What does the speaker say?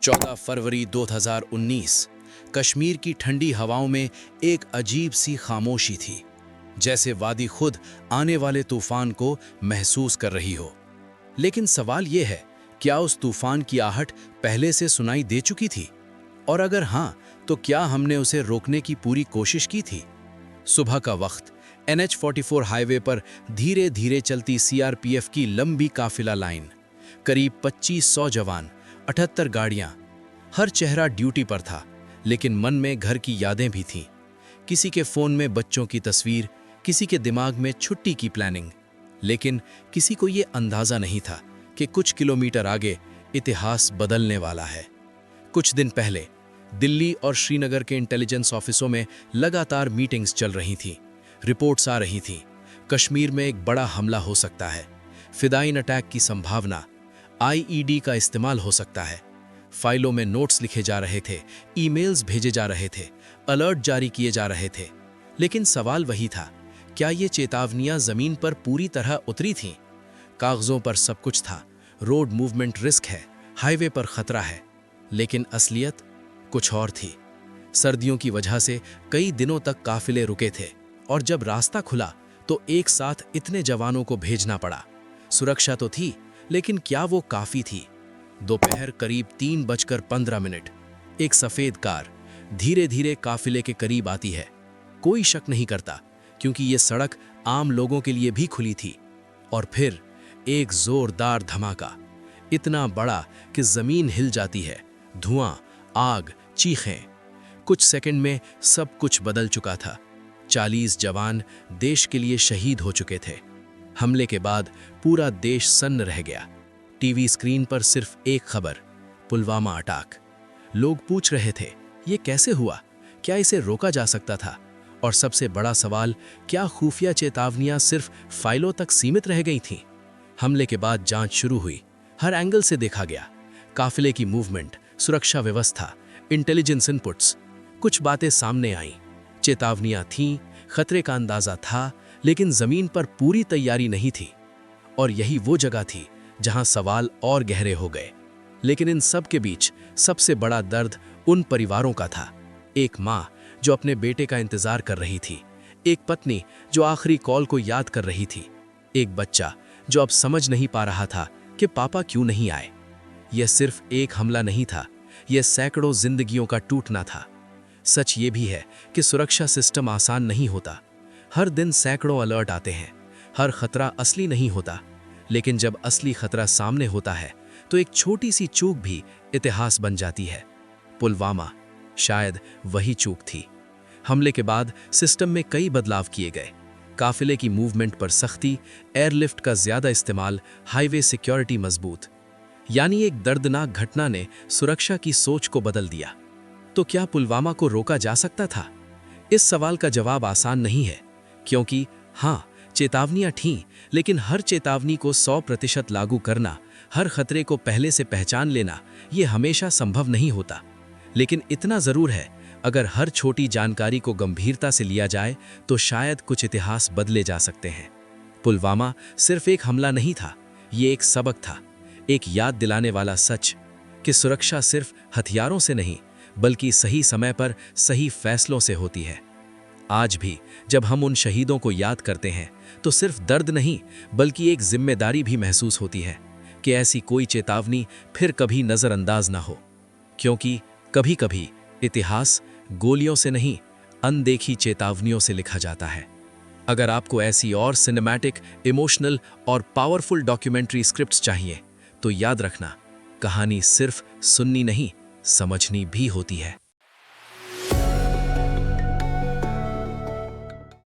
14 फरवरी 2019 कश्मीर की ठंडी हवाओं में एक अजीब सी खामोशी थी, जैसे वादी खुद आने वाले तूफान को महसूस कर रही हो। लेकिन सवाल यह है, क्या उस तूफान की आहट पहले से सुनाई दे चुकी थी? और अगर हाँ, तो क्या हमने उसे रोकने की पूरी कोशिश की थी? सुबह का वक्त NH-44 हाईवे पर धीरे धीरे चलती CRPF की लंबी काफिला लाइन, करीब 2500 जवान, 78 गाड़ियां, हर चेहरा ड्यूटी पर था, लेकिन मन में घर की यादें भी थीं। किसी के फोन में बच्चों की तस्वीर, किसी के दिमाग में छुट्टी की प्लानिंग। लेकिन किसी को ये अंदाजा नहीं था कि कुछ किलोमीटर आगे इतिहास बदलने वाला है। कुछ दिन पहले दिल्ली और श्रीनगर के इंटेलिजेंस ऑफिसों में लगातार मीटिंग्स चल रही थीं। रिपोर्ट्स आ रही थीं, कश्मीर में एक बड़ा हमला हो सकता है, फिदाइन अटैक की संभावना, IED का इस्तेमाल हो सकता है। फाइलों में नोट्स लिखे जा रहे थे, ईमेल्स भेजे जा रहे थे, अलर्ट जारी किए जा रहे थे। लेकिन सवाल वही था, क्या ये चेतावनियां जमीन पर पूरी तरह उतरी थीं? कागजों पर सब कुछ था, रोड मूवमेंट रिस्क है, हाईवे पर खतरा है, लेकिन असलियत कुछ और थी। सर्दियों की वजह से कई दिनों तक काफिले रुके थे, और जब रास्ता खुला तो एक साथ इतने जवानों को भेजना पड़ा। सुरक्षा तो थी, लेकिन क्या वो काफी थी? दोपहर करीब 3:15, एक सफेद कार धीरे धीरे काफिले के करीब आती है। कोई शक नहीं करता, क्योंकि ये सड़क आम लोगों के लिए भी खुली थी। और फिर एक जोरदार धमाका, इतना बड़ा कि जमीन हिल जाती है। धुआं, आग, चीखें। कुछ सेकंड में सब कुछ बदल चुका था। 40 जवान देश के लिए शहीद हो चुके थे। हमले के बाद पूरा देश सन्न रह गया। टीवी स्क्रीन पर सिर्फ एक खबर, पुलवामा अटैक। लोग पूछ रहे थे, ये कैसे हुआ? क्या इसे रोका जा सकता था? और सबसे बड़ा सवाल, क्या खुफिया चेतावनियां सिर्फ फाइलों तक सीमित रह गई थीं? हमले के बाद जांच शुरू हुई, हर एंगल से देखा गया। काफिले की मूवमेंट, सुरक्षा व्यवस्था, इंटेलिजेंस इनपुट्स। कुछ बातें सामने आईं, चेतावनियां थीं, खतरे का अंदाजा था, लेकिन जमीन पर पूरी तैयारी नहीं थी। और यही वो जगह थी जहां सवाल और गहरे हो गए। लेकिन इन सब के बीच सबसे बड़ा दर्द उन परिवारों का था। एक माँ जो अपने बेटे का इंतजार कर रही थी, एक पत्नी जो आखिरी कॉल को याद कर रही थी, एक बच्चा जो अब समझ नहीं पा रहा था कि पापा क्यों नहीं आए। यह सिर्फ एक हमला नहीं था, यह सैकड़ों जिंदगियों का टूटना था। सच ये भी है कि सुरक्षा सिस्टम आसान नहीं होता। हर दिन सैकड़ों अलर्ट आते हैं, हर खतरा असली नहीं होता। लेकिन जब असली खतरा सामने होता है तो एक छोटी सी चूक भी इतिहास बन जाती है। पुलवामा शायद वही चूक थी। हमले के बाद सिस्टम में कई बदलाव किए गए। काफिले की मूवमेंट पर सख्ती, एयरलिफ्ट का ज्यादा इस्तेमाल, हाईवे सिक्योरिटी मजबूत। यानी एक दर्दनाक घटना ने सुरक्षा की सोच को बदल दिया। तो क्या पुलवामा को रोका जा सकता था? इस सवाल का जवाब आसान नहीं है, क्योंकि हाँ, चेतावनियां थीं, लेकिन हर चेतावनी को 100% लागू करना, हर खतरे को पहले से पहचान लेना, ये हमेशा संभव नहीं होता। लेकिन इतना जरूर है, अगर हर छोटी जानकारी को गंभीरता से लिया जाए तो शायद कुछ इतिहास बदले जा सकते हैं। पुलवामा सिर्फ एक हमला नहीं था, ये एक सबक था, एक याद दिलाने वाला सच कि सुरक्षा सिर्फ हथियारों से नहीं, बल्कि सही समय पर सही फैसलों से होती है। आज भी जब हम उन शहीदों को याद करते हैं तो सिर्फ दर्द नहीं, बल्कि एक जिम्मेदारी भी महसूस होती है कि ऐसी कोई चेतावनी फिर कभी नज़रअंदाज ना हो। क्योंकि कभी-कभी इतिहास गोलियों से नहीं, अनदेखी चेतावनियों से लिखा जाता है। अगर आपको ऐसी और सिनेमैटिक, इमोशनल और पावरफुल डॉक्यूमेंट्री स्क्रिप्ट्स चाहिए तो याद रखना, कहानी सिर्फ सुननी नहीं, समझनी भी होती है।